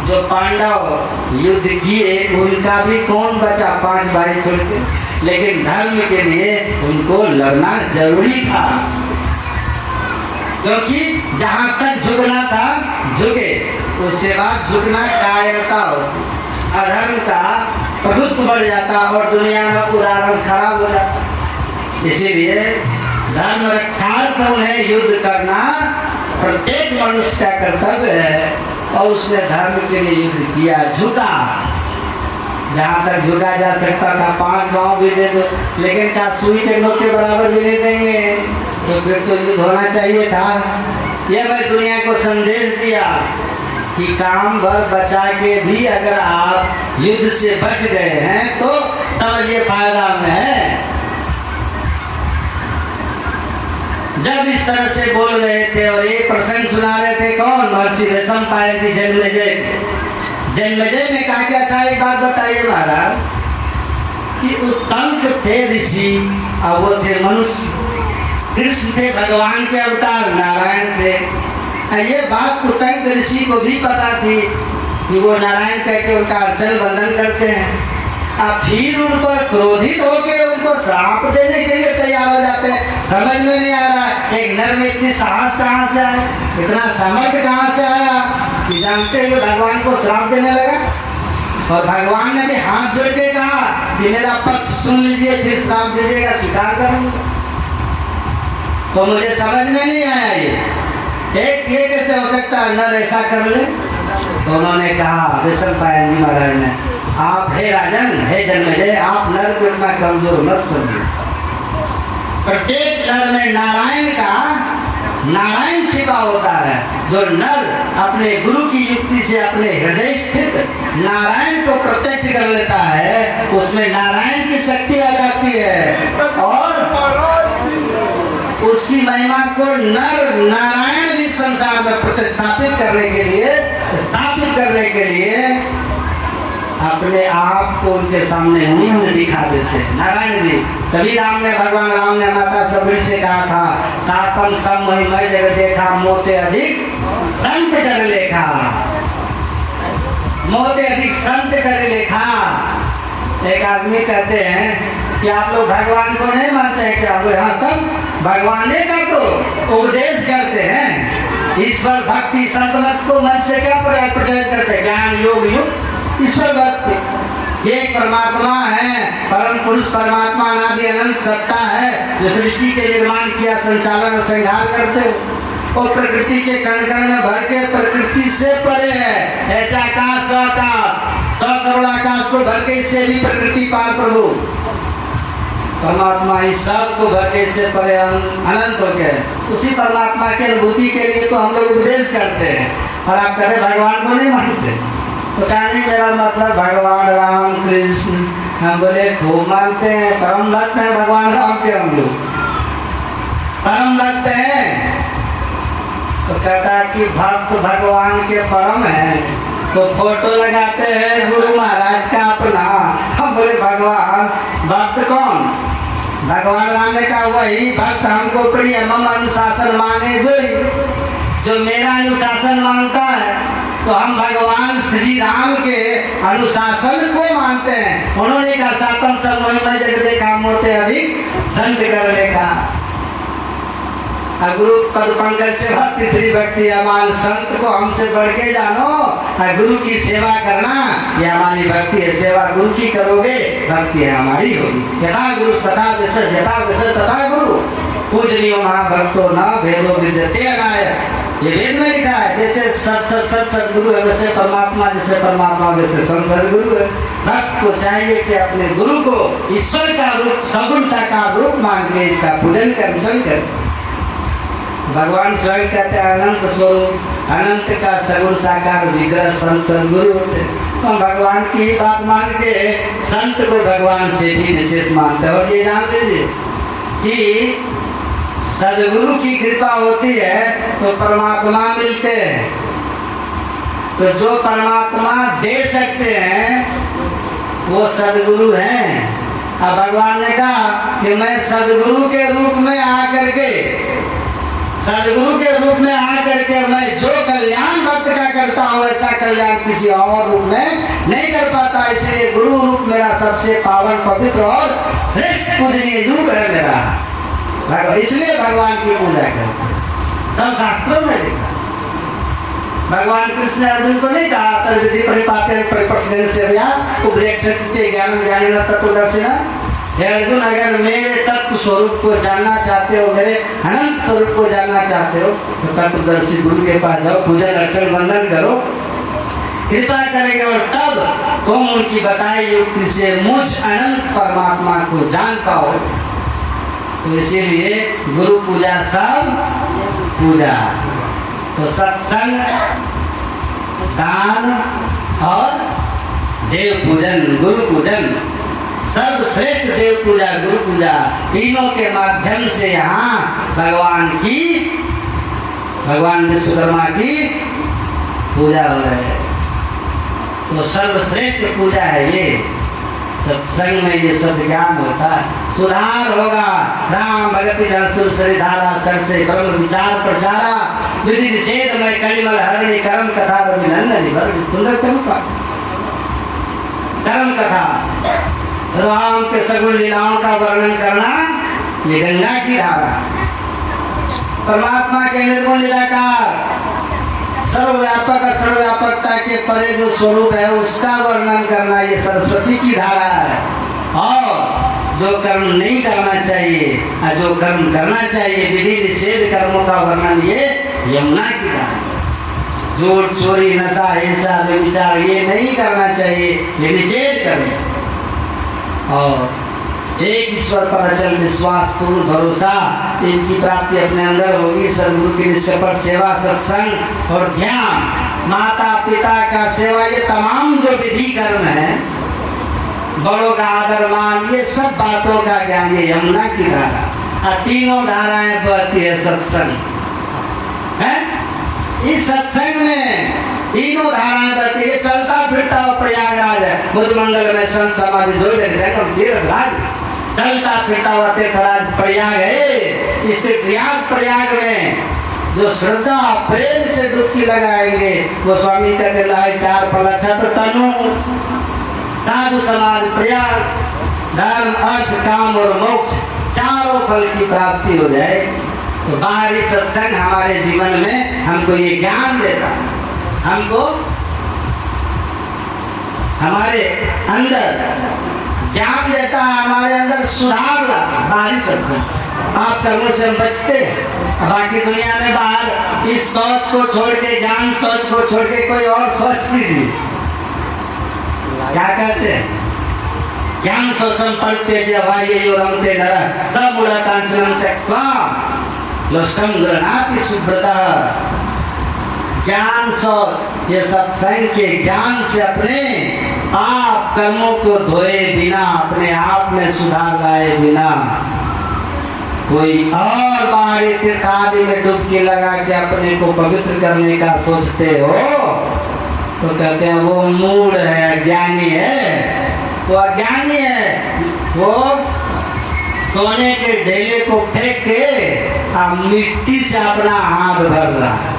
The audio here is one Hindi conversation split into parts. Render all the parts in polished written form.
जो पांडव युद्ध किए उनका भी कौन बचा 5 भाई छोड़ के, लेकिन धर्म के लिए उनको लड़ना जरूरी था, क्योंकि जहां तक झुकना था झुके, उसके बाद झुकना कायरता होती, अधर्म का प्रभुत्व बढ़ जाता और दुनिया में उदाहरण खराब हो जाता। इसीलिए धर्म रक्षार्थ उन्हें युद्ध करना प्रत्येक मनुष्य का कर्तव्य है, और उसने धर्म के लिए युद्ध किया, झुका जहाँ तक झुका जा सकता था। 5 गांव भी दे दो, लेकिन क्या सुई के नोक के बराबर भी नहीं देंगे, तो फिर तो युद्ध होना चाहिए था। यह मैं दुनिया को संदेश दिया कि काम भर बचा के भी अगर आप युद्ध से बच गए हैं तो समझिए फायदा में है। जब इस तरह से बोल रहे थे और एक प्रसंग सुना रहे थे, कौन? महर्षि वैशंपायन जी जन्मेजय। जन्मेजय ने कहा कि अच्छा एक बात बताइए महाराज, कि उत्तंक थे ऋषि और वो थे मनुष्य, कृष्ण थे भगवान के अवतार, नारायण थे। ये बात उत्तंक ऋषि को भी पता थी कि वो नारायण कह के उनका अर्चन बंधन करते हैं, अब फिर उन पर क्रोधित होकर उनको श्राप देने के लिए तैयार हो जाते हैं। समझ में नहीं आ रहा एक नर में इतनी साहस कहाँ से आया, इतना सामर्थ्य कहाँ से आया कि जानते हुए भगवान को श्राप देने लगा। और भगवान ने भी हाथ जोड़ के कहा कि मेरा पक्ष सुन लीजिए, फिर श्राप दीजिएगा, स्वीकार करूंगा। तो मुझे समझ में नहीं आया ये कैसे हो सकता है, नर ऐसा कर ले। तो उन्होंने कहा वैशंपायन जी महाराज ने, आप हे राजन, हे जन्मेजय, आप नर को इतना कमजोर मत समझिए। प्रत्येक नर में नारायण छिपा होता है। जो नर अपने गुरु की युक्ति से अपने हृदय स्थित नारायण को प्रत्यक्ष कर लेता है, उसमें नारायण की शक्ति आ जाती है और उसकी महिमा को नर नारायण भी संसार में प्रतिस्थापित करने के लिए, स्थापित करने के लिए अपने आप को उनके सामने निम्न दिखा देते हैं। नारायण भी कभी भगवान राम ने माता सबरी से कहा था, सातम सब महिमय जगत देखा, मोते अधिक संत कर लेखा, मोते अधिक संत कर लेखा। एक आदमी कहते हैं कि आप लोग भगवान को नहीं मानते हैं क्या? वो यहाँ तक भगवान का तो उपदेश करते हैं, ईश्वर भक्ति संत मत को मन से क्या प्रचार करते, ज्ञान योग युक्त ईश्वर भक्ति। ये परमात्मा है, परम पुरुष परमात्मा अनादि अनंत सत्ता है, जो सृष्टि के निर्माण किया, संचालन और संहार करते और प्रकृति के कण कण में भर के प्रकृति से परे है। ऐसा आकाश 100 करोड़ आकाश को भर के, इससे भी प्रकृति पार प्रभु परमात्मा इस सब को भर के, इससे परे अनंत हो गए। उसी परमात्मा की अनुभूति के लिए तो हम लोग उपदेश करते हैं, और आप कहते भगवान को नहीं मानते। तो कहने मेरा मतलब भगवान राम कृष्ण हम बोले खूब मानते हैं, परम भक्त हैं भगवान राम के, हम लोग परम भक्त हैं। तो कहता कि भक्त भगवान के परम है, तो फोटो लगाते हैं गुरु महाराज का अपना। हम बोले भगवान भक्त कौन? भगवान राम ने कहा वही भक्त हमको प्रिय, मम अनुशासन माने जो मेरा अनुशासन मानता है, तो हम भगवान श्री राम के अनुशासन को मानते हैं। उन्होंने कहा सातम सब महिमा जगत देखा, मोते अधिक संत कर लेखा। गुरु पद पंकज से भक्ति श्री भक्ति अमान, संत को हमसे बढ़ के जानो, गुरु की सेवा करना ये हमारी भक्ति है। सेवा गुरु की करोगे, भक्ति है हमारी होगी। यथा गुरु तथा विषय, यथा विषय तथा गुरु, पूजनीय महाभक्तो न भेदो विद्यते अनाय। ये वेद में लिखा है, जैसे सत गुरु है वैसे परमात्मा, जैसे परमात्मा वैसे संत गुरु है। भक्त को चाहिए कि अपने गुरु को ईश्वर का रूप, सगुण साकार रूप मान के इसका पूजन कर। भगवान स्वयं कहते हैं अनंत स्वरूप, अनंत का सगुण साकार विग्रह संत सदगुरु होते। हम भगवान की बात मान के संत को भगवान से भी विशेष मानते हैं। और ये जान लीजिए कि सदगुरु की कृपा होती है तो परमात्मा मिलते हैं। तो जो परमात्मा दे सकते हैं वो सदगुरु हैं। अब भगवान ने कहा कि मैं सदगुरु के रूप में आकर के सदगुरु के रूप में आकर के मैं जो कल्याण भक्त का करता हूँ ऐसा कल्याण किसी और रूप में नहीं कर पाता। इसलिए गुरु रूप मेरा सबसे पावन पवित्र और श्रेष्ठ पूजनीय रूप है मेरा। इसलिए भगवान की पूजा करते सब शास्त्रों में लिखा। भगवान कृष्ण ने अर्जुन को नहीं कहा तद्विधि परिपाते परिप्रश्न से उपदेश ज्ञान ज्ञानी तत्वदर्शिना। हे अर्जुन, अगर मेरे तत्व स्वरूप को जानना चाहते हो, मेरे अनंत स्वरूप को जानना चाहते हो तो तत्वदर्शी गुरु के पास जाओ, पूजन अर्चन वंदन करो, कृपा करेंगे और तब तुम उनकी बताई युक्ति से मुझ अनंत परमात्मा को जान पाओ। तो इसीलिए गुरु पूजा सब पूजा। तो सत्संग, दान और देव पूजन, गुरु पूजन, सर्वश्रेष्ठ देव पूजा, गुरु पूजा, तीनों के माध्यम से यहाँ भगवान विश्वकर्मा की पूजा हो रही है। तो सर्वश्रेष्ठ पूजा है ये। सत्संग में ये सब ज्ञान होता है, सुधार होगा। राम भगति जन धारा सर से ब्रह्म विचार प्रचारा, विधि निषेध में कलिमल हरणी कर्म कथा रविनंदनी भर। सुंदर कर्म कथा, राम के सगुण लीलाओं का वर्णन करना, ये गंगा की धारा। परमात्मा के निर्गुण निराकार सर्वव्यापक और सर्वव्यापकता के परे जो स्वरूप है उसका वर्णन करना, ये सरस्वती की धारा है। और जो कर्म नहीं करना चाहिए और जो कर्म करना चाहिए, विधि निषेध कर्मों का वर्णन, ये यमुना की धारा। झूठ, चोरी, नशा, हिंसा, व्यभिचार ये नहीं करना चाहिए, ये निषेध करें। और एक ईश्वर पर अचल विश्वास, पूर्ण भरोसा, इनकी प्राप्ति अपने अंदर होगी। सदगुरु की निष्कपट सेवा, सत्संग और ध्यान, माता पिता का सेवा, ये तमाम जो विधि कर्म है, बड़ों का आदर मान, ये सब बातों का ज्ञान, ये यमुना की धारा। और तीनों धाराएं बहती है सत्संग है। इस सत्संग में तीनों धाराएं बहती है। चलता फिरता प्रयागराज है, मुझ मंगल में संत समाधि जो तीर्थराज, चलता फिरता हुआ तीर्थराज प्रयाग है। इस प्रयाग में जो श्रद्धा प्रेम से डुबकी लगाएंगे, वो स्वामी कहते लाए चार फल छत तनु, साधु समाज, प्रयाग, धर्म, अर्थ, काम और मोक्ष, चारों फल की प्राप्ति हो जाए। तो बाहरी सत्संग हमारे जीवन में हमको ये ज्ञान देता है, हमको हमारे अंदर ज्ञान देता है, हमारे अंदर सुधार लाता है। बाहरी सत्संग आप कर्मों से हम बचते हैं। बाकी दुनिया में बाहर इस सोच को छोड़ के, ज्ञान सोच को छोड़ के कोई और सोच कीजिए। क्या कहते हैं? ज्ञान सोचम पढ़ते जवाये रमते नर सब मुड़ा कांचनम त्यक्त्वा लोष्टम गृह्णाति शुभ्रता। ज्ञान सोच, ये सत्संग के ज्ञान से अपने आप कर्मों को धोए बिना, अपने आप में सुधार लाए बिना, कोई और बाहरी तीर्थ आदि में डुबकी लगा के अपने को पवित्र करने का सोचते हो तो कहते हैं वो मूढ़ है, अज्ञानी है। वो अज्ञानी है, वो सोने के ढेले को फेंक के मिट्टी से अपना हाथ भर रहा है।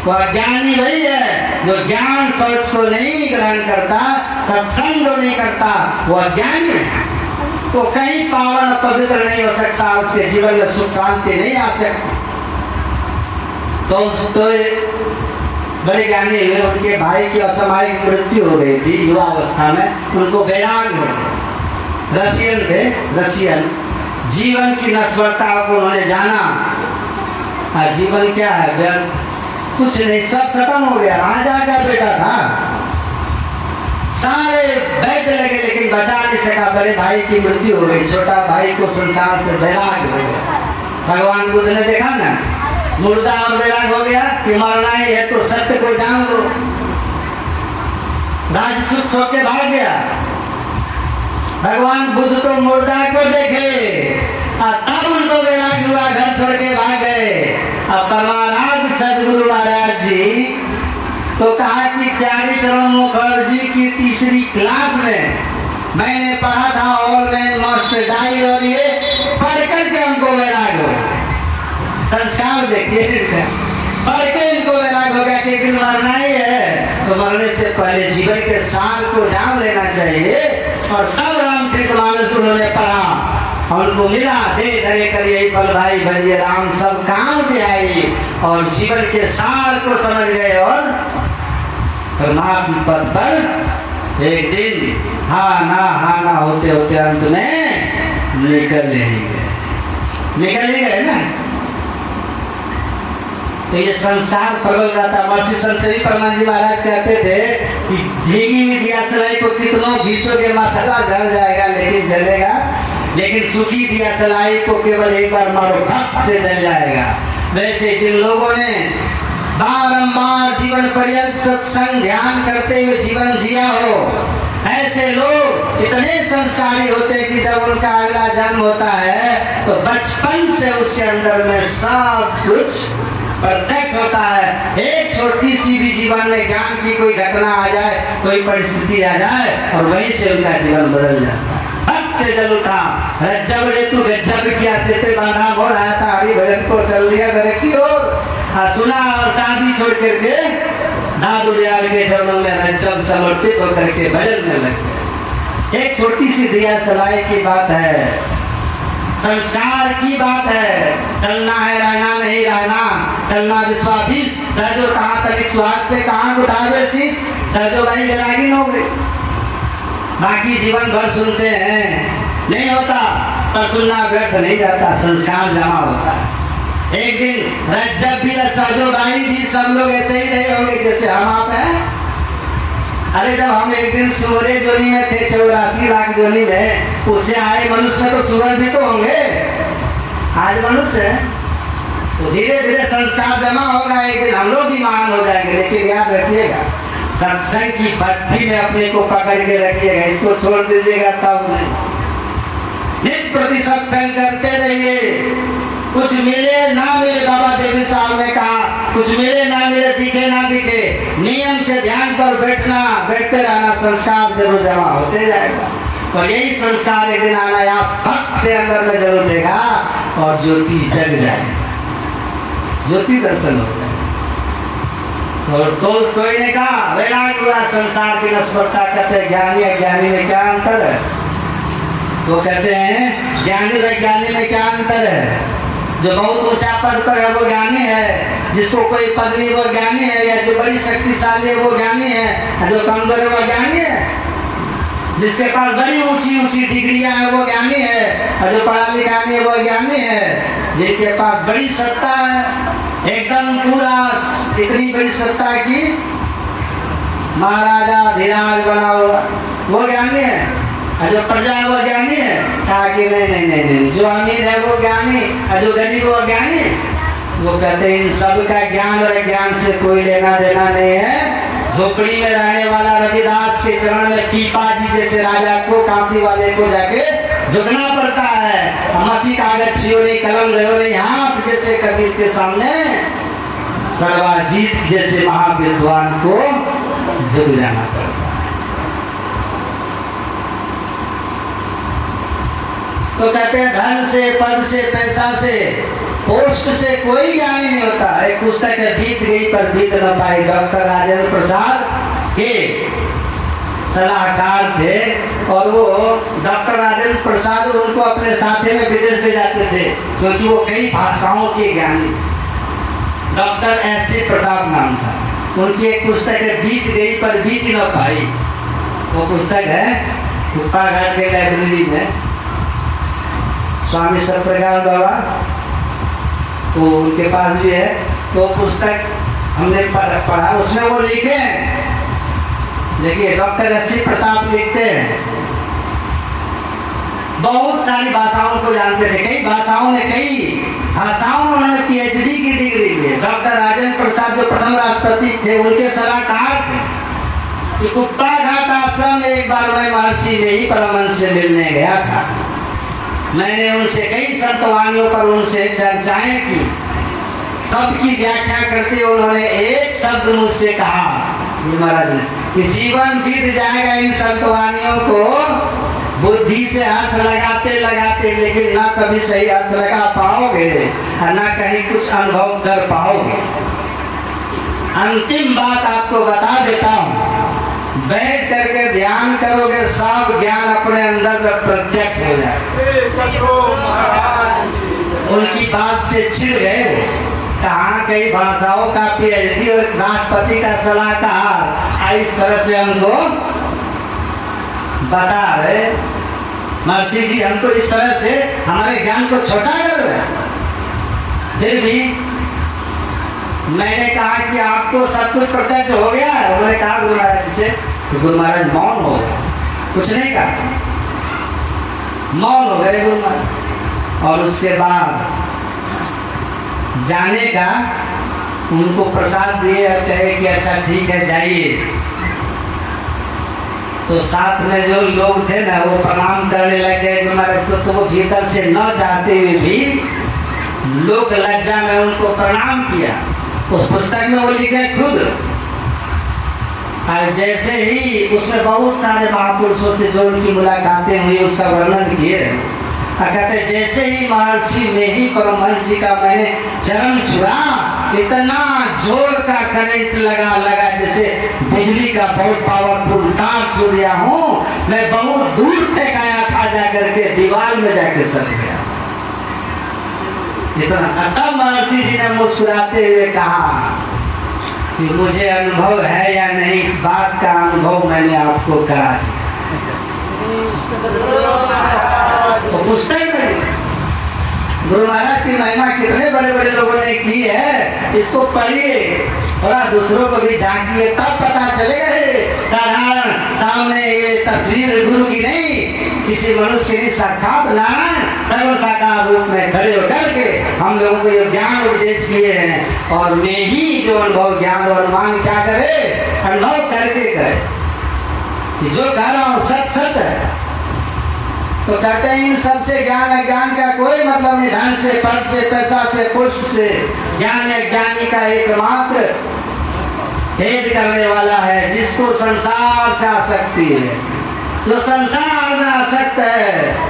वो अज्ञानी वही है जो ज्ञान सोच को नहीं ग्रहण करता, सत्संग जो नहीं करता, वो अज्ञानी है। वो कहीं पावन पवित्र नहीं हो सकता, उसके जीवन में सुख शांति नहीं आ सकती। तो बड़े ज्ञानी हुए, उनके भाई की असामयिक मृत्यु हो गई थी युवा अवस्था में, उनको वैराग्य हो गया। रशियन थे, रशियन। जीवन की नश्वरता को उन्होंने जाना। जीवन क्या है? व्यर्थ, कुछ नहीं, सब खत्म हो गया। राजा का बेटा था, सारे वैद्य लगे लेकिन बचा नहीं सका। बड़े भाई की मृत्यु हो गई, छोटा भाई को संसार से वैराग्य हो गया। भगवान बुद्ध ने देखा ना, मुर्दा और वैराग हो गया कि मरना ही है तो सत्य को जान लो। राजसूय छोड़ के भाग गया। भगवान बुद्ध तो मुर्दा को देखे और तब उनको वैराग हुआ, घर छोड़ के भाग गए। अब परमानंद सदगुरु महाराज जी तो कहा कि प्यारी चरण मुखर्जी की तीसरी क्लास में मैंने पढ़ा था ऑल मैन मस्ट डाई, और ये पढ़ करके हमको वैराग हो। संस्कार देखिए, पढ़ के इनको वैराग हो गया कि एक दिन मरना ही है, तो मरने से पहले जीवन के सार को जान लेना चाहिए। और तब रामचरितमानस उन्होंने पढ़ा, उनको मिला दे धरे करिए फल भाई भजिए राम सब काम भी आई, और जीवन के सार को समझ गए और परमात्मा पद पर एक दिन हाँ ना होते होते अंत में निकल ही गए ना। तो ये संसार प्रबल जाता। महर्षि संतरी परमान जी महाराज कहते थे कि भीगी हुई दिया सलाई को कितनों घीसोगे मसाला जल जाएगा लेकिन जलेगा, लेकिन सूखी दिया सलाई को केवल एक बार मारो भक्त से जल जाएगा। वैसे जिन लोगों ने बारंबार जीवन पर्यंत सत्संग ध्यान करते हुए जीवन जिया हो, ऐसे लोग इतने संस्कारी होते हैं कि जब उनका अगला जन्म होता है तो बचपन से उसके अंदर में सब कुछ प्रत्यक्ष होता है। एक छोटी सी भी जीवन में ज्ञान की कोई घटना आ जाए, कोई परिस्थिति आ जाए, और वहीं से उनका जीवन बदल जाता है। भक्त से जल उठा जब ले तू गजब किया से पे बांधा हो रहा था, हरि भजन को चल दिया करे की ओर सुना और शादी छोड़ करके दादू दयाल के चरणों में रज्जब समर्पित होकर के भजन में लग गए। एक छोटी सी दिया सलाई की बात है, संस्कार की बात है। चलना है रहना नहीं रहना, चलना विश्वास सहजो कहाँ तक स्वाद पे कहाँ उठावे शीश, सहजो भाई बैरागी हो गई। बाकी जीवन भर सुनते हैं नहीं होता, पर सुनना व्यर्थ नहीं जाता, संस्कार जमा होता है। एक दिन रज्जब भी सहजो भाई भी सब लोग ऐसे ही रहे होंगे जैसे हम आप हैं। अरे जब हम एक दिन सूर्य जोनी में थे 84 लाख जोनी में, उससे आए मनुष्य में तो सूरज भी तो होंगे, आज मनुष्य है। तो धीरे धीरे संस्कार जमा होगा, एक दिन हम लोग भी महान हो जाएंगे। लेकिन याद रखिएगा, सत्संग की भट्टी में अपने को पकड़ के रखिएगा, इसको छोड़ दीजिएगा तब नहीं। नित्य प्रति सत्संग करते रहिए, कुछ मिले ना मिले, बाबा देवी साहब ने कहा कुछ मिले ना मिले, दिखे ना दिखे, नियम से ध्यान पर बैठते रहना, संस्कार जरूर जमा होते जाएगा। और यही संस्कार एक दिन अनायास भक्त से अंदर में जरूर उठेगा और ज्योति जग जाएगा, ज्योति दर्शन हो जाएगा। और दोस्त कोई ने कहा वैराग हुआ संसार की नस्बरता, कहते ज्ञानी अज्ञानी में क्या अंतर है? तो कहते हैं ज्ञानी और अज्ञानी में क्या अंतर है? जो बहुत ऊंचा पद पर है वो ज्ञानी है, जिसको कोई पद नहीं वो ज्ञानी है, या जो बड़ी शक्तिशाली है वो ज्ञानी है, जो कमजोर है वो ज्ञानी है। जिसके पास बड़ी ऊंची ऊंची डिग्रियां हैं वो ज्ञानी है, और जो पढ़ा लिखा नहीं है वो ज्ञानी है। जिनके पास बड़ी सत्ता है, एकदम पूरा इतनी बड़ी सत्ता की महाराजा धीराज बना हुआ, वो ज्ञानी है। जो प्रजा है वो ज्ञानी है। कहा कि नहीं, जो अमीर है वो ज्ञानी, और जो गरीब वो ज्ञानी। वो कहते हैं इन सब का ज्ञान और ज्ञान से कोई लेना देना नहीं है। झोपड़ी में रहने वाला रविदास के चरण में पीपा जी जैसे राजा को, काशी वाले को जाके झुकना पड़ता है। मसी कागज छियो नहीं, कलम गयो नहीं हाथ, जैसे कबीर के सामने सर्वाजीत जैसे महाविद्वान को झुक जाना पड़ता है। तो कहते हैं धन से, पद से, पैसा से, पोस्ट से कोई ज्ञानी नहीं होता। एक पुस्तक है बीत गई पर बीत न पाई, डॉक्टर राजेंद्र प्रसाद के सलाहकार थे, और वो डॉक्टर राजेंद्र प्रसाद उनको अपने साथे में विदेश ले जाते थे, क्योंकि वो कई भाषाओं के ज्ञानी। डॉक्टर ऐसे प्रताप नाम था उनकी। एक पुस्तक है बीत गई पर बीत न पाई, वो पुस्तक है कुप्पा घाट के लाइब्रेरी में। स्वामी सत्यप्रकाश बाबा तो उनके पास भी है, तो पुस्तक हमने पढ़ा, उसमें वो लिखे हैं। देखिए डॉक्टर एस प्रताप लिखते हैं, बहुत सारी भाषाओं को जानते थे, कई भाषाओं में उन्होंने पीएचडी की डिग्री ली। डॉक्टर राजेंद्र प्रसाद जो प्रथम राष्ट्रपति थे, उनके सलाहकार थे। कुप्पा घाट आश्रम में एक बार मैं महर्षि में ही परमहंस से मिलने गया था। मैंने उनसे कई संतवानियों पर उनसे चर्चाएं की, सबकी व्याख्या करते उन्होंने एक शब्द मुझसे कहा महाराज ने कि जीवन बीत जाएगा इन संतवानियों को बुद्धि से अर्थ लगाते लगाते लेकिन ना कभी सही अर्थ लगा पाओगे और ना कहीं कुछ अनुभव कर पाओगे। अंतिम बात आपको बता देता हूँ, बैठ करके ध्यान करोगे सब ज्ञान अपने अंदर में प्रत्यक्ष हो जाएगा। उनकी बात से छिड़ गए वो, कहाँ कई भाषाओं का PhD और राष्ट्रपति का सलाहकार इस तरह से हमको बता रहे। महर्षि जी हमको इस तरह से हमारे ज्ञान को छोटा कर रहे। फिर भी मैंने कहा कि आपको सब कुछ प्रत्यक्ष हो गया है। उन्होंने कहा गुरु महाराज जी से, तो गुरु महाराज मौन हो गए, कुछ नहीं कहा, मौन हो गए गुरु महाराज। और उसके बाद जाने का उनको प्रसाद दिए और कहे कि अच्छा ठीक है जाइए। तो साथ में जो लोग थे ना वो प्रणाम करने लगे गुरु महाराज को, तो वो भीतर से न चाहते हुए भी लोक लज्जा में उनको प्रणाम किया। उस पुस्तक में वो लिखे खुद, और जैसे ही उसमें बहुत सारे महापुरुषों से जो उनकी मुलाकातें हुई उसका वर्णन किए। कहते जैसे ही महर्षि में ही परमहंस जी का मैंने चरण छुआ, इतना जोर का करंट लगा जैसे बिजली का बहुत पावरफुल तार छू दिया हूँ। मैं बहुत दूर तक आया था, जाकर के दीवार में जाके सट गया। इतना तब महर्षि जी ने मुस्कुराते हुए कहा कि मुझे अनुभव है या नहीं, इस बात का अनुभव मैंने आपको करा दिया। तो पुस्तक में गुरु महाराज की महिमा कितने बड़े बड़े लोगों ने की है, इसको पढ़िए, थोड़ा दूसरों को भी झांकिए, तब पता चलेगा। साधारण सामने ये तस्वीर गुरु की नहीं, किसी मनुष्य की साक्षात नारायण सर्व साकार रूप में खड़े होकर के हम लोगों को ये ज्ञान उपदेश किए हैं। और मैं ही जो अनुभव ज्ञान और अनुमान क्या करे, अनुभव करके करे, जो कह रहा हूँ सत सत है। तो कहते हैं इन सबसे ज्ञान है, ज्ञान का कोई मतलब नहीं, धन से, पद से, पैसा से, पुष्ट से। ज्ञान है ज्ञानी का एकमात्र भेद करने वाला है, जिसको संसार से आसक्ति है। जो संसार में आसक्त है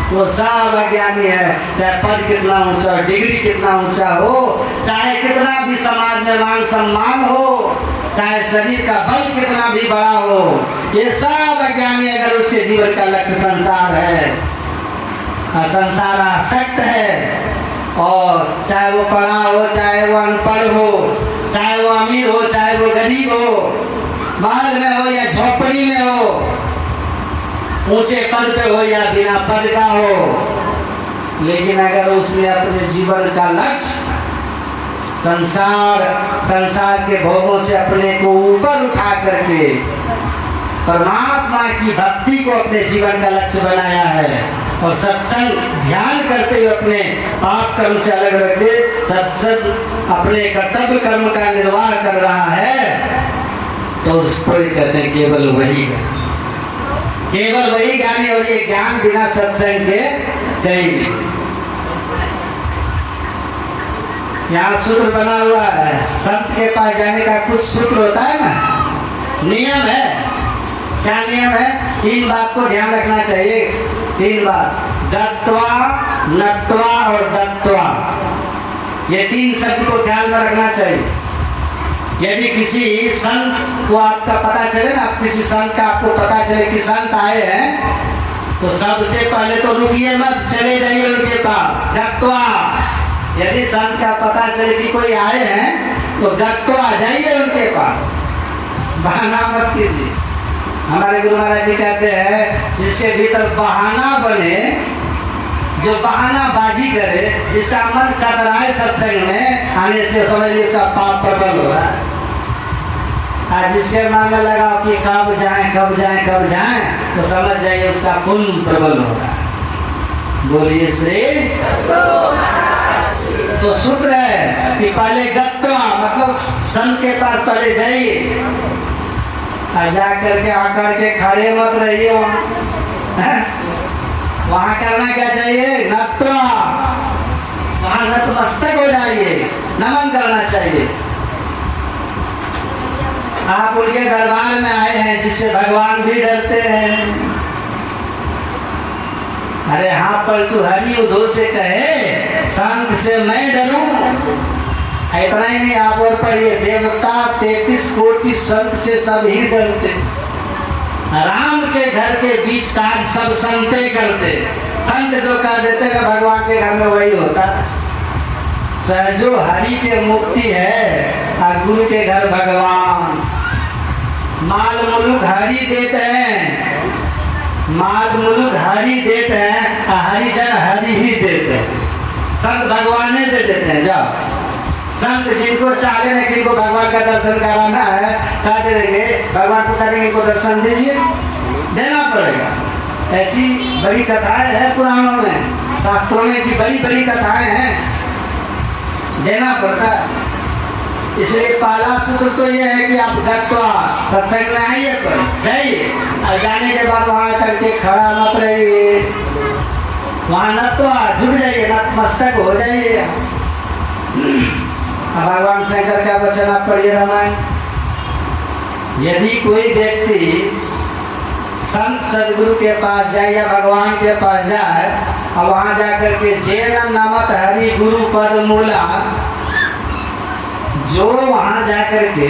वो सब अज्ञानी है। चाहे पद कितना ऊंचा, डिग्री कितना ऊंचा हो, चाहे कितना भी समाज में मान सम्मान हो, चाहे शरीर का बल कितना भी बड़ा हो, ये सब अज्ञानी अगर उसके जीवन का लक्ष्य संसार है, संसार आसक्त है। और चाहे वो पढ़ा हो, चाहे वो अनपढ़ हो, चाहे वो अमीर हो, चाहे वो गरीब हो, महल में हो या झोपड़ी में हो, ऊंचे पद पे हो या बिना पद का हो, लेकिन अगर उसने अपने जीवन का लक्ष्य संसार के भोगों से अपने को ऊपर उठा करके परमात्मा की भक्ति को अपने जीवन का लक्ष्य बनाया है, और सत्संग ध्यान करते हुए अपने पाप कर्म से अलग रख के सत्संग अपने कर्तव्य कर्म का निर्वाह कर रहा है, तो उसको कहते हैं केवल वही ज्ञानी। और ये ज्ञान बिना सत्संग के कहीं नहीं। यहाँ सूत्र बना हुआ है, संत के पास जाने का कुछ सूत्र होता है ना, नियम है। क्या नियम है? 3 बात को ध्यान रखना चाहिए, 3 बात, दत्वा, नत्वा और दत्वा। ये 3 शब्द को ध्यान में रखना चाहिए। यदि किसी संत को आपका पता चले ना, किसी संत का आपको पता चले कि संत आए हैं, तो सबसे पहले तो रुकिए मत, चले जाइए उनके पास, दत्वा। यदि संत का पता चले कि कोई आए हैं तो दत्वा जाइए उनके पास, बहाना मत कीजिए। हमारे गुरु महाराज जी कहते हैं जिसके भीतर बहाना बने, जो बहाना बाजी करे, जिसका मन कतराए सत्संग में आने से, समझ लीजिए उसका पाप प्रबल हो रहा है। आज जिसके मन में लगा कि कब जाएं, तो समझ जाइए उसका पुण्य प्रबल हो रहा है। बोलिए श्री। तो सूत्र है कि पहले गत्वा, मतलब संत के पास पहले जाइए, जा करके आकर के खड़े मत रहिए वहाँ करना क्या चाहिए? नत्वा, वहाँ नतमस्तक हो जाइए, नमन करना चाहिए। आप उनके दरबार में आए हैं जिससे भगवान भी डरते हैं, अरे हाँ पलटू हरि उधो से कहे संत से मैं डरूं। इतना ही नहीं, आप और पढ़िए, देवता 33 कोटि संत से सब ही डरते। राम के घर के बीच काज सब संते करते। संत जो कर देते ना भगवान के घर में वही होता। सहजो हरि के मुक्ति है और गुरु के घर भगवान। माल मुलुक हरि देते हैं, माल मुलुक हरि देते हैं, हरिजन हरि ही देते हैं। संत भगवान ने दे देते हैं। जाओ संत जिनको चाहे ना किनको भगवान का दर्शन कराना है कहा देंगे, भगवान को करेंगे इनको दर्शन दीजिए, देना पड़ेगा। ऐसी बड़ी कथाएं हैं पुराणों में, शास्त्रों में की बड़ी बड़ी कथाएं हैं, देना पड़ता है। इसलिए पहला सूत्र तो यह है कि आप गत्वा सत्संग में आइए, पर जाइए और जाने के बाद वहाँ करके खड़ा मत रहिए, वहाँ नत्वा झुक जाइए, नतमस्तक हो जाइए। भगवान शंकर का वचन आप पढ़िए रामायण। यदि कोई व्यक्ति संत सदगुरु के पास जाए या भगवान के पास जाए और वहाँ जाकर के जेन नमत हरि गुरु पद मूला, जो वहाँ जाकर के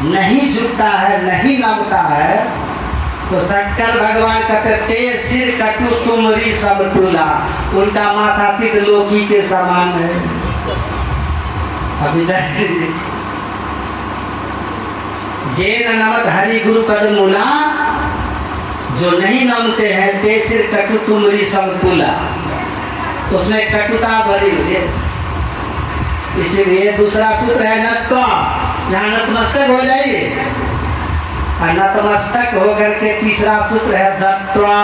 नहीं झुकता है, नहीं नमता है, तो शंकर भगवान कहते ते सिर कटु तुमरी समतुला, उनका माथा तितलोकी के समान है। अभी जेन नमत हरि गुरु पद मूला, जो नहीं नमते हैं ते सिर कटु तुमरी समतुला, उसमें कटुता भरी हुई है। इसीलिए दूसरा सूत्र है नत्वा, यहाँ नतमस्तक हो जाइए। और नतमस्तक होकर के तीसरा सूत्र है दत्वा,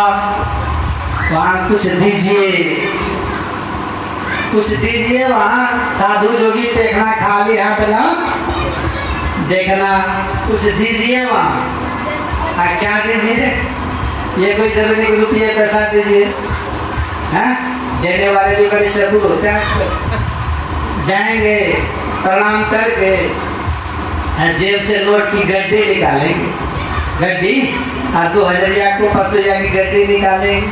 वहाँ कुछ दीजिए, कुछ दीजिए। वहाँ साधु जोगी देखना, खाली हाथ ना देखना, कुछ दीजिए वहाँ। क्या दीजिए? ये कोई जरूरी नहीं रुपये पैसा दीजिए, हैं? देने वाले भी बड़े चतुर होते हैं। जाएंगे प्रणाम करके जेब से नोट की गड्डी निकालेंगे, गड्डी और 2000 को 500 की गड्डी निकालेंगे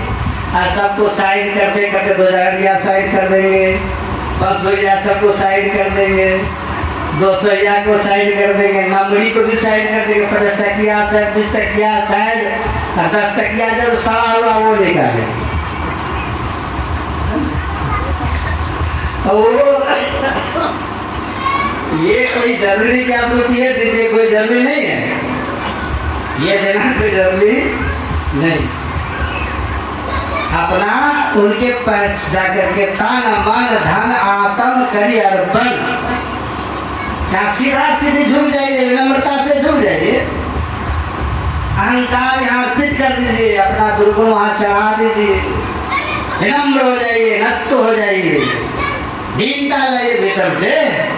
और सबको साइड करते करते 2000 साइड कर देंगे, 500 सबको साइड कर देंगे, 200 को साइड कर देंगे, नंबरी को भी साइड कर देंगे, 50 टकिया साइड, 20 टकिया साइड और 10 टकिया जब सड़ा हुआ वो निकालेंगे। ये कोई जरूरी क्या रुपये दीजिए, कोई जरूरी नहीं है, ये देना कोई जरूरी नहीं। अपना उनके पास जाकर के तन मन धन आत्म करी अर्पण, यहाँ सीधा सीधे झुक जाइए, विनम्रता से झुक जाइए। अहंकार यहाँ अर्पित कर दीजिए, अपना दुर्गुण वहाँ चढ़ा दीजिए, विनम्र हो जाइए, नत्त हो जाइए, दीनता लाइए भीतर से।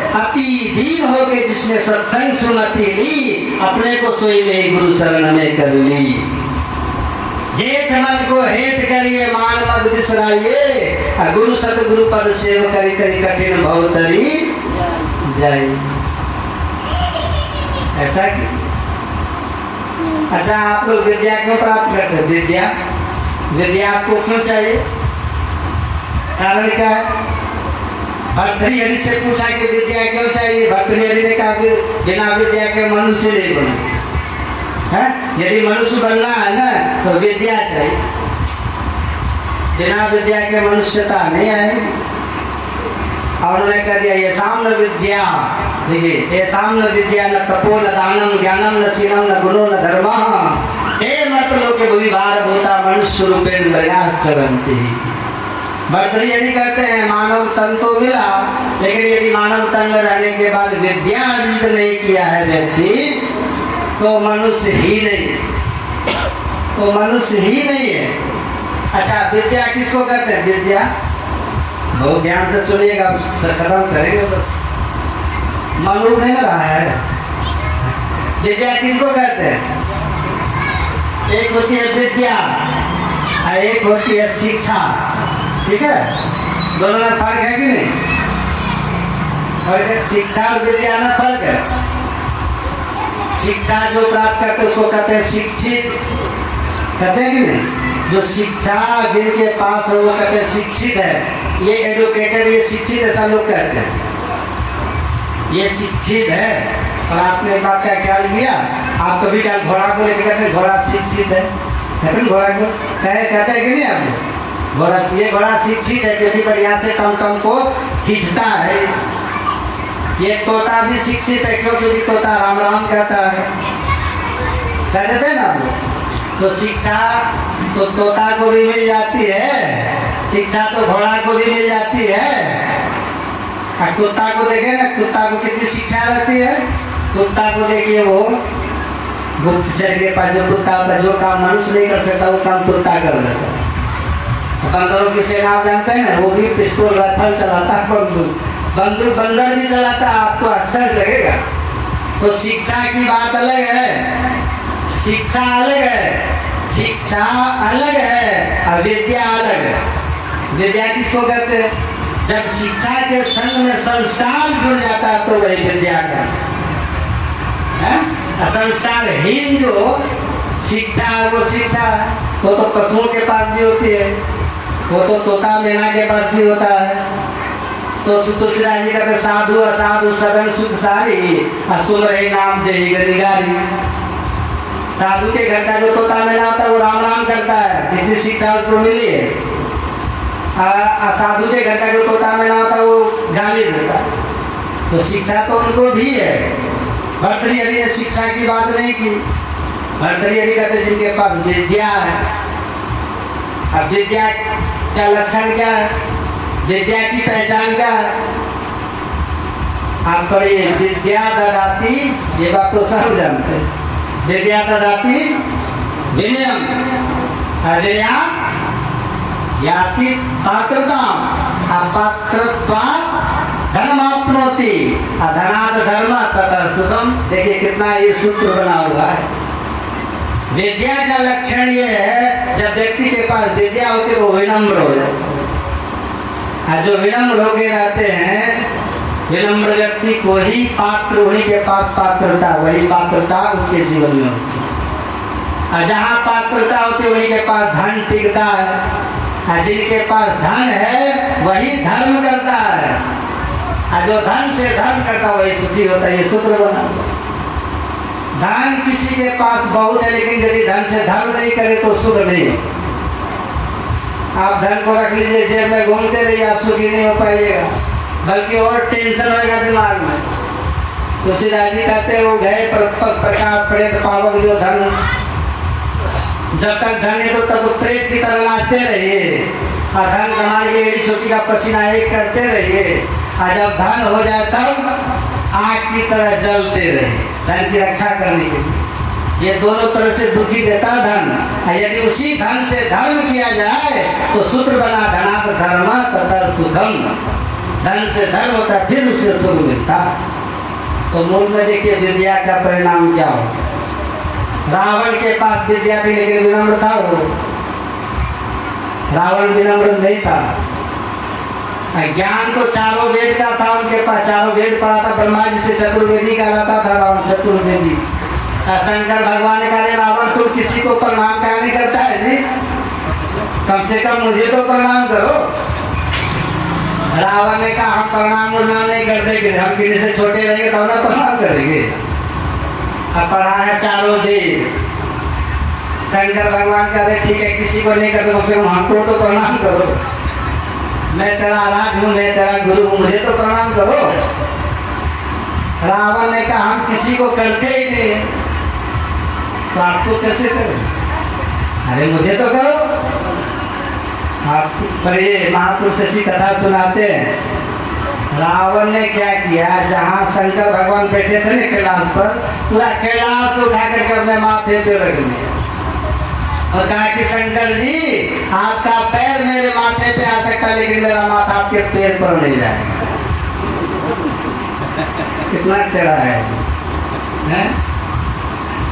अति दीन हो के जिसने सत्संग सुनती ली, अपने को सोई में गुरु शरण में कर ली। जेठ मन को हेट करिए, मान मत बिसराइए, गुरु सतगुरु पद सेव करी करी कठिन भव तरी जाइए। ऐसा कि अच्छा, आप लोग विद्या क्यों प्राप्त करते हैं? विद्या आपको क्यों चाहिए? कारण क्या है? भर्तृहरि से पूछा कि विद्या क्यों चाहिए? भर्तृहरि ने कहा कि बिना विद्या के मनुष्य नहीं बने। यदि मनुष्य बनना है ना तो विद्या चाहिए, बिना विद्या के मनुष्यता नहीं आएगी। और उन्होंने कह दिया ये सामने विद्या, देखिए ये सामने विद्या न तपो न दानम ज्ञानम न शीलम न गुणो न धर्म, हे मतलब के विभार होता मनुष्य रूपेण प्रयास चरंती। भर्तृहरि कहते हैं मानव तन तो मिला, लेकिन यदि मानव तन में रहने के बाद विद्या अर्जित नहीं किया है व्यक्ति, तो मनुष्य ही नहीं, तो मनुष्य ही नहीं है। अच्छा, विद्या किसको कहते हैं? विद्या बहुत ध्यान से सुनिएगा, खत्म करेंगे बस, मनु नहीं रहा है। विद्या किसको कहते हैं? एक होती है विद्या और एक होती है शिक्षा, ठीक है? दोनों में फर्क है कि नहीं? फर्क है, शिक्षा और विद्या में फर्क है। शिक्षा जो प्राप्त करते उसको कहते हैं शिक्षित, कहते हैं कि नहीं? जो शिक्षा जिनके पास है वो कहते हैं शिक्षित है, ये एडुकेटेड, ये शिक्षित, ऐसा लोग कहते हैं ये शिक्षित है। और आपने एक बात का ख्याल किया, आप कभी क्या घोड़ा को लेकर कहते हैं घोड़ा शिक्षित है, कहते हैं घोड़ा को कहते हैं कि नहीं आप घोड़ा, ये घोड़ा शिक्षित है क्योंकि बढ़िया से टमटम को खींचता है। ये तोता भी शिक्षित है क्यों, क्योंकि तोता राम राम कहता है, कह देते हैं ना आप। तो शिक्षा तो तोता को भी मिल जाती है, शिक्षा तो घोड़ा को भी मिल जाती है। कुत्ता को देखे ना, कुत्ता को कितनी शिक्षा रहती है। कुत्ता को देखिए, वो गुप्तचर के पास जो कुत्ता होता है, जो काम मनुष्य नहीं कर सकता वो काम कुत्ता कर देता है। बंदरों की सेना आप जानते हैं ना, वो भी पिस्तौल राइफल चलाता है, बंदूक बंदर भी चलाता है, आपको आश्चर्य लगेगा। तो शिक्षा की बात अलग है, शिक्षा अलग है, शिक्षा अलग है और विद्या अलग है। विद्या किसको कहते हैं, जब शिक्षा के संग में संस्कार जुड़ जाता है तो वही विद्या का है। संस्कारहीन जो शिक्षा है वो शिक्षा, वो तो पशुओं के पास भी होती है, वो तो तोता मैना के पास भी होता है। तो तुलसीदास जी कहते साधु असाधु सदन सुख सारी, असुर रही नाम दे गनिगारी। साधु के घर का जो तोता मैना होता है वो राम राम करता है, कितनी शिक्षा उसको मिली है। असाधु के घर का जो तोता मैना होता है वो गाली देता है। तो शिक्षा तो उनको भी है। भर्तृहरि ने शिक्षा की बात नहीं की। भर्तृहरि कहते जिनके पास विद्या है। अब विद्या का लक्षण क्या है, विद्या की पहचान क्या है, आप पढ़िए। विद्या ददाति, ये बात तो सब जानते हैं, विद्या ददाति विनयम, विनया याति पात्रता, अपात्रत्वा धर्माप्नोति, अधनाद धर्म तथा सुखम। देखिए कितना ये सूत्र बना हुआ है। विद्या का लक्षण ये है, जब व्यक्ति के पास विद्या होती है वो विनम्र हो जाता है। जो विनम्र हो गए रहते हैं, विनम्र व्यक्ति को ही पात्र, उन्हीं के पास पात्रता, वही पात्रता उनके जीवन में होती है। जहाँ पात्रता होती है वहीं के पास धन टिकता है। जिनके पास धन है वही धर्म करता है, जो धन से धर्म करता वही सुखी होता है। ये सूत्र बना हुआ। धन किसी के पास बहुत है, लेकिन यदि धन से धर्म नहीं करे तो सुख नहीं। आप धन को रख लीजिए जेब में, घूमते रहिए, आप सुखी नहीं हो पाइएगा, बल्कि और टेंशन होगा दिमाग में। तुलसीदास जी कहते वो गए प्रकार प्रेत पावक जो धन, जब तक धन है तो तब प्रेत की तरह नाचते रहिए, और धन कमाने की एड़ी छोटी का पसीना एक करते रहिए, और जब धन हो जाए तब आग की तरह जलते रहिए, धन की रक्षा करने के लिए। ये दोनों तरह से दुखी देता धन। यदि उसी धन से धर्म किया जाए तो सूत्र बना धनात् धर्म तथा सुखम। धन से धर्म होता फिर उससे सुख मिलता। तो मूल में देखिए विद्या का परिणाम क्या होता। रावण के पास विद्या थी लेकिन विनम्र था वो। रावण विनम्र नहीं था। ज्ञान तो चारों वेद का था उनके पास, चारों वेद पढ़ा था। ब्रह्मा जी से चतुर्वेदी कहलाता था रावण, चतुर्वेदी। शंकर भगवान ने कहा रावण तुम किसी को प्रणाम क्या नहीं करता है जी, कम से कम मुझे तो प्रणाम करो। रावण ने कहा हम प्रणाम नहीं करते, हम किसी से छोटे रहेंगे तो हम प्रणाम करेंगे। अब पढ़ा है चारों वेद। शंकर भगवान कह रहे ठीक है किसी को नहीं करते, कम से कम हमको तो प्रणाम करो। मैं तेरा राज हूँ, मैं तेरा गुरु हूँ, मुझे तो प्रणाम करो। रावण ने कहा हम किसी को करते ही नहीं, तो आपको कैसे करें? अरे मुझे तो करो। आप पर ये महापुरुष ऐसी कथा सुनाते हैं। रावण ने क्या किया, जहाँ शंकर भगवान बैठे थे ना कैलाश पर, पूरा कैलाश को उठा करके अपने माथे पे रख लिया और कहा कि शंकर जी आपका पैर मेरे माथे पे आ सकता है लेकिन मेरा माथा आपके पैर पर नहीं जाएगा। कितना टेढ़ा है,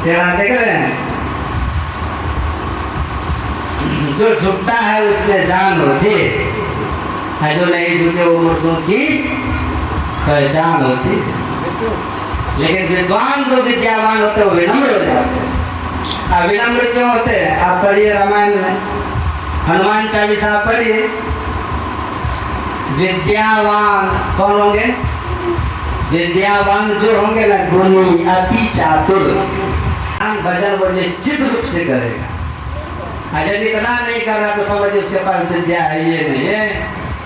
टेढ़ा देख रहे हैं। जो झुकता है उसमें जान होती है, जो नहीं झुके वो मुर्दों की पहचान होती है। लेकिन विद्वान जो विद्यावान होते हैं वो विनम्र हो जाते हैं। विनम्र क्यों होते हैं? आप पढ़िए रामायण में, हनुमान चालीसा पढ़िए। विद्यावान कौन होंगे? विद्यावान जो होंगे ना, गुणी, अति चातुर, भजन वो निश्चित रूप से करेगा। यदि इतना नहीं कर रहा तो समझिए उसके पास विद्या है, ये नहीं है,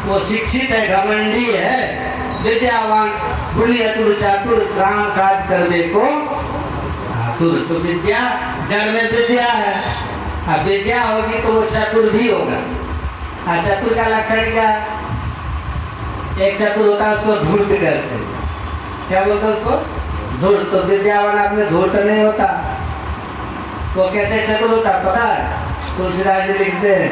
वो शिक्षित है, घमंडी है। विद्यावान गुणी अतुर चातुर, काम काज करने को आतुर। तो विद्या जड़ में विद्या है, अब विद्या होगी तो वो चतुर भी होगा। चतुर का लक्षण क्या? एक चतुर होता है उसको धूर्त करते, क्या बोलते हैं उसको? धूर्त। तो विद्यावान आदमी धूर्त नहीं होता। वो कैसे चतुर होता पता है? तुलसीदास जी लिखते हैं,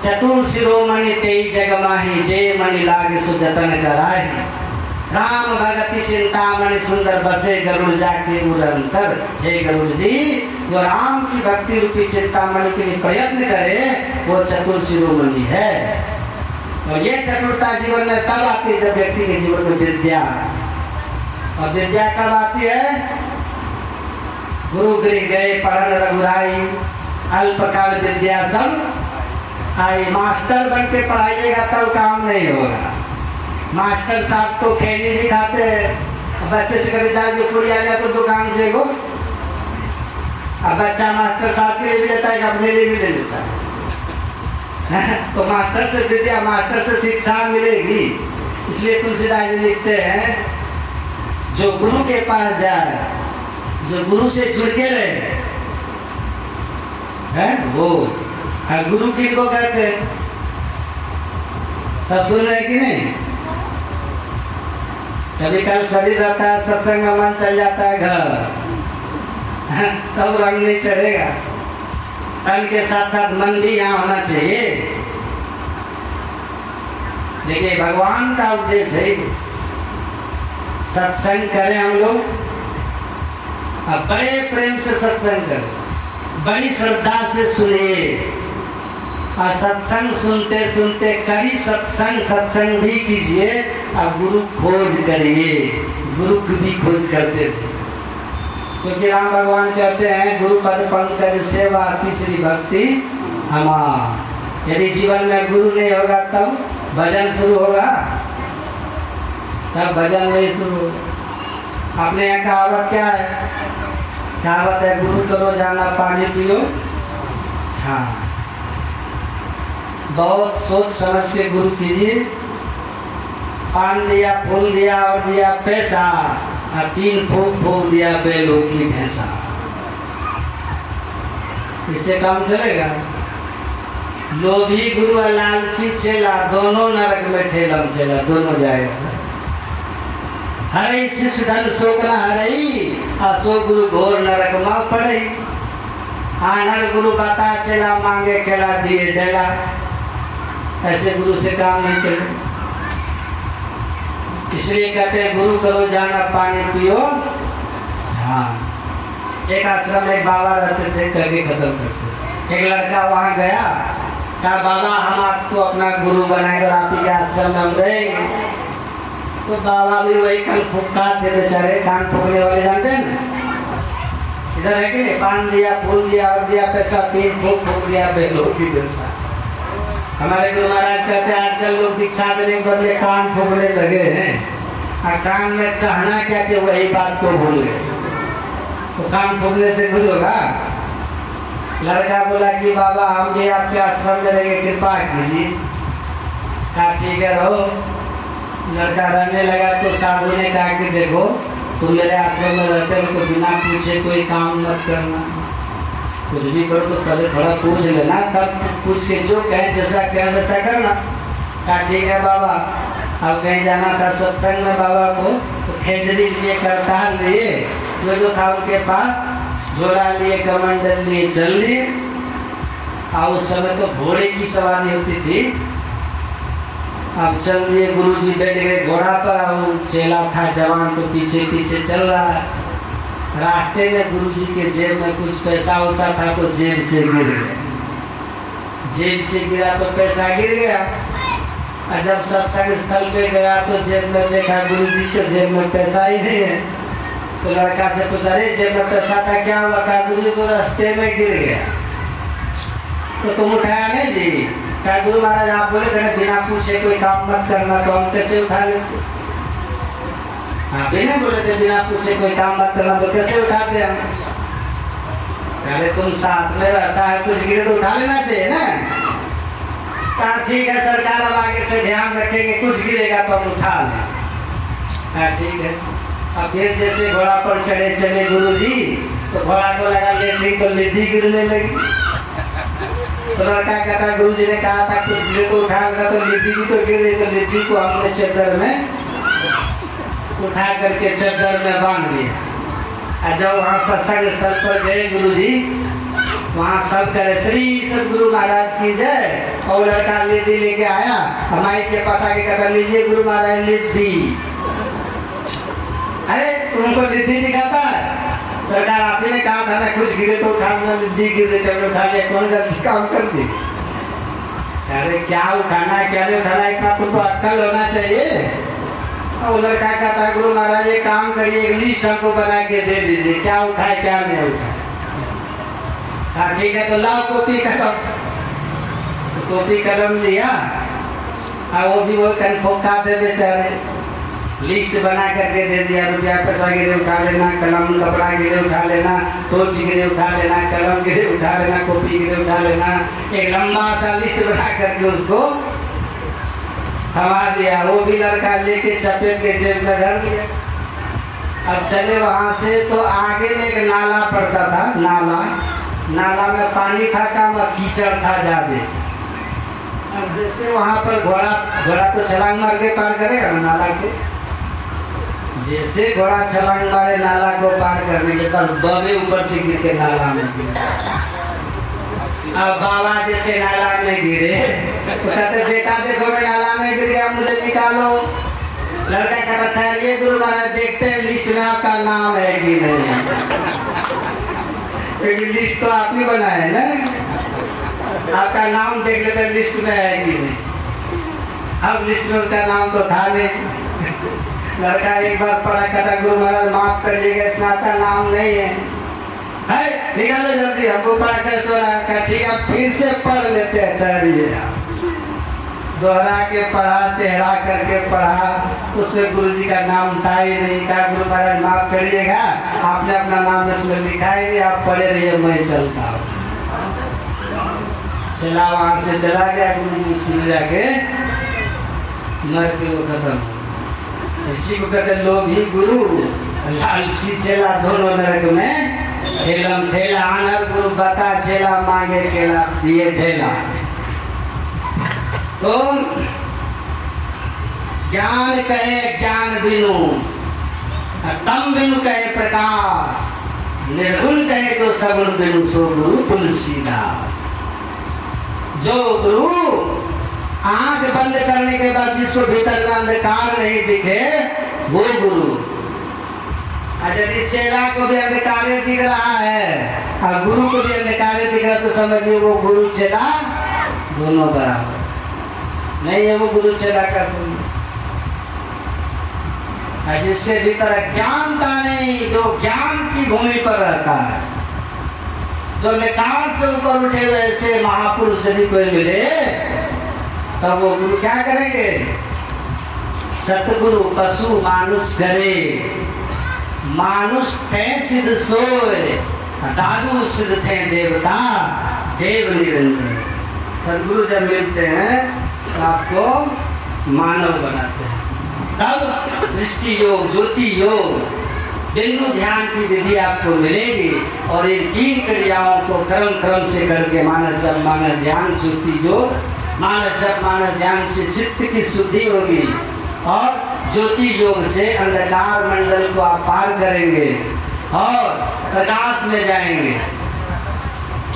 चतुर शिरोमणि तेई जग माही, जे मणि लागे सो जतन कराए। राम भगति चिंतामणि सुंदर बसे, गरुड़ जाके उरंतर। हे गरुड़ जी, जो राम की भक्ति रूपी चिंतामणि के लिए प्रयत्न करे वो चतुर शिरोमणि है। और ये चतुरता जीवन में तब आती है जब व्यक्ति के जीवन में विद्या। और विद्या कब आती है? गुरु गृह गए पढ़न रघुराई, अल्पकाल विद्या सब आई। मास्टर बन के पढ़ाइएगा तब काम नहीं होगा। मास्टर साहब तो खैनी भी खाते हैं। बच्चे से कभी जाके पूरी आ गया तो दुकान से वो, अब बच्चा मास्टर साहब के लिए भी लेता है, अपने लिए भी ले लेता है। तो मास्टर से विद्या, मास्टर से शिक्षा मिलेगी। इसलिए तुलसीदास जी लिखते हैं, जो गुरु के पास जाए, जो गुरु से जुड़ के रहे हैं वो गुरु किनको कहते हैं? सब सुन रहे कि नहीं? कभी कल शरीर रहता है, सत्संग में मन चल जाता है घर, तब रंग नहीं चढ़ेगा। तन के साथ साथ मन भी यहाँ होना चाहिए। देखिए भगवान का उद्देश्य है सत्संग करें हम लोग, अब बड़े प्रेम से सत्संग करें, बड़ी श्रद्धा से सुनिए। और सत्संग सुनते सुनते करी सत्संग, सत्संग भी कीजिए और गुरु खोज करिए। गुरु की भी खोज करते थे, क्योंकि राम भगवान कहते हैं, गुरु पद पंकज सेवा तीसरी भक्ति हमार। यदि जीवन में गुरु नहीं होगा तब भजन शुरू होगा, तब भजन नहीं शुरू होगा। आपने यहाँ कहावत क्या है? कहावत है, गुरु तो रोजाना पानी पियो छान। बहुत सोच समझ के गुरु कीजिए। पान दिया, फूल दिया और दिया पैसा, और 3 फूक फूक दिया बैलों की भैंसा। इससे काम चलेगा? लोभी गुरु और लालची चेला, दोनों नरक में ठेलम ठेला, दोनों जाएगा। हरे शिष्य धन शोकना हरई, असो गुरु घोर नरक में पड़ई। आनर गुरु बता चला, मांगे केला दिए डेला। ऐसे गुरु से काम नहीं चले। इसलिए कहते हैं, गुरु करो जाना पानी पियो हाँ। एक आश्रम में बाबा रहते थे, करके खत्म करते। एक लड़का वहाँ गया, कहा बाबा हम आपको अपना गुरु बनाएंगे और आप ही के आश्रम में हम रहेंगे। तो बाबा भी वही कान फूका थे बेचारे, कान फूकने वाले जानते हैं ना, इधर है कि पान दिया, फूल दिया और दिया पैसा, 3 फूक फूक दिया बैलों की भैंसा। हमारे गुरु महाराज कहते हैं, आजकल लोग दीक्षा देने के बदले कान फूकने लगे हैं। और कान में कहना क्या चाहिए वही बात को भूल गए, तो कान फूकने से कुछ होगा? लड़का बोला कि बाबा हम भी आपके आश्रम में रहेंगे, कृपा कीजिए। कहा ठीक है रहो। लड़का रहने लगा तो साधु ने कहा कि देखो तुम मेरे आश्रम में रहते हो तो बिना पूछे कोई काम मत करना, कुछ भी करो तो पहले थोड़ा पूछ लेना, तब पूछ के जो कहें जैसा कहें वैसा करना। कहा ठीक है बाबा। अब कहीं जाना था सत्संग में बाबा को, तो खेजड़ी लिए, करताल लिए, जो था उनके पास, झोला लिए, कमंडल लिए, चल लिए। और उस समय तो घोड़े की सवारी होती थी। अब चल दिए, गुरुजी बैठ गए घोड़ा पर, और चेला था जवान तो पीछे पीछे चल रहा है। रास्ते में गुरुजी के जेब में कुछ पैसा वैसा था तो जेब से गिर गया। जेब से गिरा तो पैसा गिर गया। और जब सत्संग स्थल पे गया तो जेब में देखा गुरुजी के जेब में पैसा ही नहीं है। तो लड़का से पूछा, अरे जेब में पैसा था क्या हुआ? कहा गुरुजी तो रास्ते में गिर गया। तो तुम उठाया नहीं जी? क्या गुरु महाराज आप बोले थे बिना पूछे कोई काम मत करना, तो हम कैसे उठा लेते? हाँ बिना बोले थे बिना पूछे कोई काम मत करना, तो कैसे उठाते हम? अरे तुम साथ में रहता है, कुछ गिरे तो उठा लेना चाहिए ना। कहा ठीक है सरकार, अब आगे से ध्यान रखेंगे, कुछ गिरेगा तो हम उठा लें। हाँ ठीक है। अब फिर जैसे घोड़ा पर चढ़े चले गुरु जी, तो घोड़ा को लगा लेटने तो लिद्दी गिरने लगी। तो लड़का कहता गुरु जी ने कहा था कुछ गिरे तो उठा लेना, तो लिद्दी भी तो गिर रही, तो लिद्दी को हमने चद्दर में उठा करके चद्दर में बांध लिया। और जब वहाँ सत्संग स्थल पर गए गुरु जी, वहाँ सब करे श्री सदगुरु महाराज की जय। और लड़का लिद्दी लेके आया, हमारे के पास आके कहता लीजिए गुरु महाराज लिद्दी। अरे तुमको लिद्दी दिखाता है? सरकार आप ही ने कहा था ना कुछ गिरे तो उठाना, लिद्दी गिरे तो उठा लिया, कौन गलती काम कर दी? अरे क्या उठाना है क्या नहीं उठाना, इतना तुमको अक्ल होना चाहिए। और लड़का कहता है गुरु महाराज ये काम करिए, एक लिस्ट हमको बना के दे दीजिए, क्या उठाए क्या नहीं उठाए। हाँ ठीक है, तो लाओ कॉपी कलम। तो कॉपी कलम लिया, और वो भी वो कन्फोका थे बेचारे, लिस्ट बना करके दे दिया, रुपया पैसा गिरे उठा लेना, कलम कपड़ा गिरे उठा लेना, टोर्च गिरे उठा लेना, कलम गिरे उठा लेना, कॉपी गिरे उठा लेना। एक लंबा सा लिस्ट बना करके उसको थमा दिया। वो भी लड़का लेके चपेट के जेब में धर दिया। अब चले वहाँ से, तो आगे में एक नाला पड़ता था, नाला में पानी था कम और कीचड़ था ज्यादा। अब जैसे वहाँ पर घोड़ा तो छलांग मार के पार करेगा ना नाला को, जैसे घोड़ा छलांग मारे नाला को पार करने के बाद बबे ऊपर से गिर के नाला में गिरे। अब बाबा जैसे नाला में गिरे तो कहते बेटा देखो मैं नाला में गिर गया, मुझे निकालो। लड़का कहता है ये गुरु महाराज देखते हैं लिस्ट में आपका नाम है कि नहीं, क्योंकि लिस्ट तो आप ही बनाए ना, आपका नाम देख लेते लिस्ट में है कि नहीं। अब लिस्ट में उसका नाम तो था नहीं। लड़का एक बार पढ़ा, कहता गुरु महाराज माफ कर दीजिएगा, इसमें आपका नाम नहीं है, निकालो जल्दी, हमको पढ़ा कर तो रहा। ठीक है फिर से पढ़ लेते हैं, ठहरिए। दोहरा के पढ़ा, तेहरा करके पढ़ा, उसमें गुरु जी का नाम था ही नहीं। कहा गुरु महाराज माफ करिएगा, आपने अपना नाम इसमें लिखा ही नहीं, आप पढ़े रहिए, मैं चलता हूँ। चला वहां से चला गया, गुरु जी उसी में जाके मर के वो खत्म। इसी को कहते लोभी गुरु लालची चेला, दोनों नरक में ठेलम ठेला। आनर गुरु बता चेला, मांगे केला दिए ढेला। तो ज्ञान कहे ज्ञान बिनु, तम बिनु कहे प्रकाश, निर्गुण कहे तो सगुण बिनु सो गुरु तुलसीदास। जो गुरु आंख बंद करने के बाद जिसको भीतर का अंधकार नहीं दिखे वो गुरु। यदि चेला को भी अंधकार दिख रहा है और गुरु को भी अंधकार दिख रहा है, तो समझिए वो गुरु चेला दोनों बराबर नहीं है, वो गुरु चेला का समझ। जिसके भीतर ज्ञानता नहीं, जो ज्ञान की भूमि पर रहता है, जो निकाल से ऊपर उठे हुए ऐसे महापुरुष यदि कोई मिले, तब वो गुरु क्या करेंगे? सतगुरु पशु मानुष करे, मानुष थे सिद्ध सोए, दादू सिद्ध थे देवता, देव निरंतर। सतगुरु जब मिलते हैं तो आपको मानव बनाते हैं। तब दृष्टि योग, ज्योति योग, बिंदु ध्यान की विधि आपको मिलेगी। और इन 3 क्रियाओं को क्रम से करके मानस जप मानस ध्यान ज्योति योग, मानस जप मानस ध्यान से चित्त की शुद्धि होगी, और ज्योति योग से अंधकार मंडल को आप पार करेंगे और प्रकाश में जाएंगे।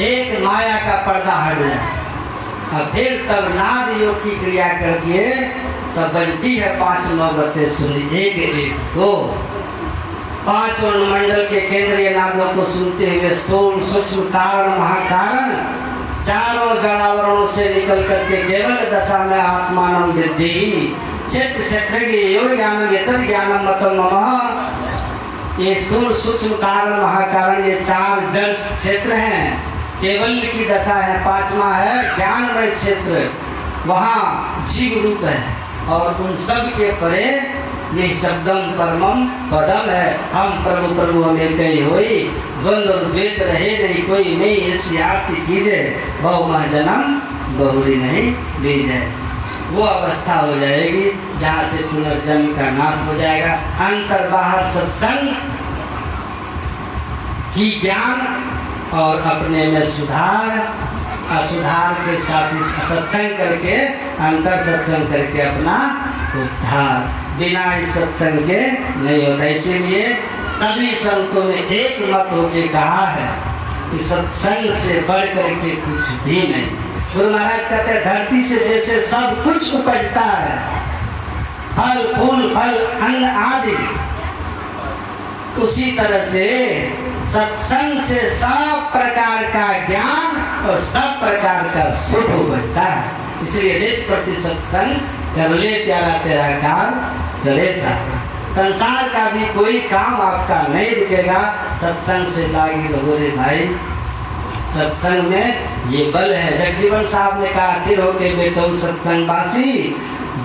एक माया का पर्दा हट जाए, और फिर तब नाद योग की क्रिया करके तब बजती है 5 नौबतें सुनी, 1 1 2। 5 मंडल के केंद्रीय नादों को सुनते हुए स्थूल सूक्ष्म कारण महाकारण चारों जड़ावरणों से निकल करके केवल दशा में आत्मानं विद्धि क्षेत्र क्षेत्र योग ज्ञानम यतद ज्ञानम मतम मम। ये स्थूल सूक्ष्म कारण महाकारण, ये 4 जड़ क्षेत्र हैं। केवल्य की दशा है। पांचवा है ज्ञानमय क्षेत्र, वहाँ जीव रूप है और उन सब के परे निःशब्दम परमम पदम है। हम प्रभु प्रभु हमें कही होई, द्वंद्व द्वैत रहे नहीं कोई, नहीं ऐसी आरती कीजिए, बहुमह जन्म बहुरी नहीं लीजिए। वो अवस्था हो जाएगी जहाँ से पुनर्जन्म का नाश हो जाएगा। अंतर बाहर सत्संग की ज्ञान और अपने में सुधार, असुधार के साथ सत्संग करके, अंतर सत्संग करके अपना उद्धार। बिना इस सत्संग के नहीं होता। इसीलिए सभी संतों ने एक मत होके कहा है कि सत्संग से बढ़ करके कुछ भी नहीं। गुरु महाराज कहते हैं धरती से जैसे सब कुछ उपजता है, फल फूल फल अन्न आदि, उसी तरह से सत्संग से सब प्रकार का ज्ञान और सब प्रकार का सुख उपजता है। इसलिए नित्य प्रति सत्संग कर ले प्यारा तेरा काम सरे सा। संसार का भी कोई काम आपका नहीं रुकेगा, सत्संग से लागी रहो रे भाई। सत्संग में ये बल है। जगजीवन साहब ने कहा स्थिर हो के बेटो सत्संग बासी,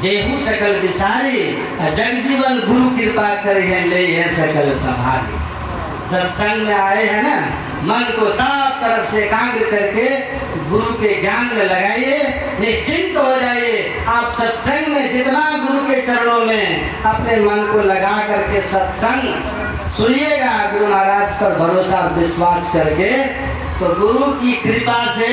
देहु सकल विसारी, जगजीवन गुरु कृपा करे है ले है सकल संभाली। सत्संग में आए हैं ना, मन को सब तरफ से एकाग्र करके गुरु के ज्ञान में लगाइए, निश्चिंत हो जाइए। आप सत्संग में जितना गुरु के चरणों में अपने मन को लगा करके सत्संग सुनिएगा, गुरु महाराज पर भरोसा विश्वास करके, तो गुरु की कृपा से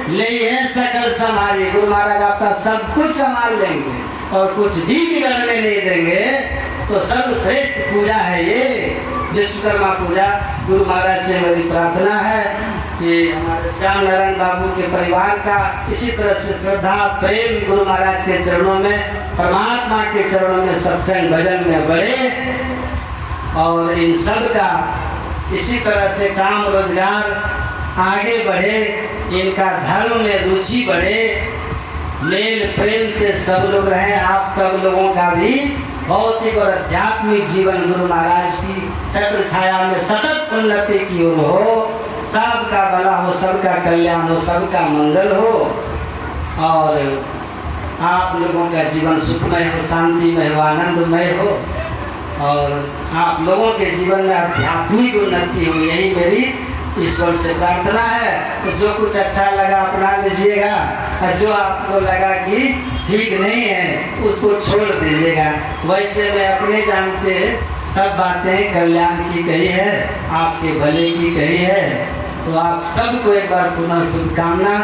ले है सकल संभाली। गुरु महाराज आपका सब कुछ संभाल लेंगे और कुछ भी बिगड़ने नहीं देंगे। तो सर्वश्रेष्ठ पूजा है ये विश्वकर्मा पूजा। गुरु महाराज से मेरी प्रार्थना है कि हमारे श्याम नारायण बाबू के परिवार का इसी तरह से श्रद्धा प्रेम गुरु महाराज के चरणों में, परमात्मा के चरणों में सत्संग भजन में बढ़े और इन सब का इसी तरह से काम रोजगार आगे बढ़े, इनका धर्म में रुचि बढ़े, मेल प्रेम से सब लोग रहें। आप सब लोगों का भी भौतिक और आध्यात्मिक जीवन गुरु महाराज की छत्र छाया में सतत उन्नति की ओर हो, सबका भला हो, सबका कल्याण हो, सबका मंगल हो और आप लोगों का जीवन सुखमय हो, शांतिमय हो, आनंदमय हो और आप लोगों के जीवन में आध्यात्मिक उन्नति हो। यही मेरी ईश्वर से प्रार्थना है। तो जो कुछ अच्छा लगा अपना लीजिएगा और जो आपको लगा कि ठीक नहीं है उसको छोड़ दीजिएगा। वैसे मैं अपने जानते सब बातें कल्याण की कही है, आपके भले की कही है। तो आप सबको एक बार पुनः शुभकामना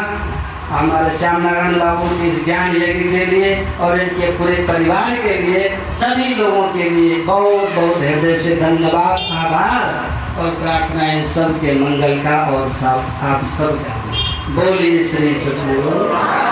हमारे श्याम नारायण बाबू की इस ज्ञान यज्ञ के लिए और इनके पूरे परिवार के लिए, सभी लोगों के लिए बहुत बहुत हृदय से धन्यवाद, आभार और प्रार्थना इन सब के मंगल का और सब आप सब का। बोलिए श्री सतगुरु।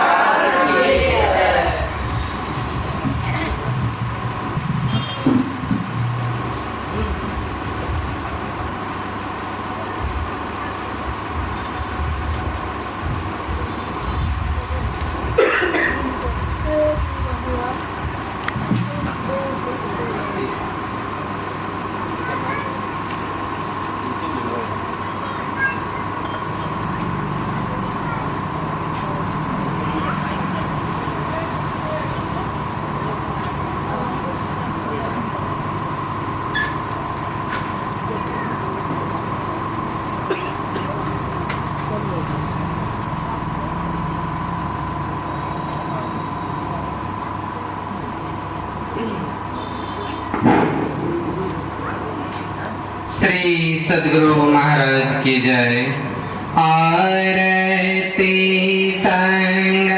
श्री सद्गुरु महाराज की जय। आरती संग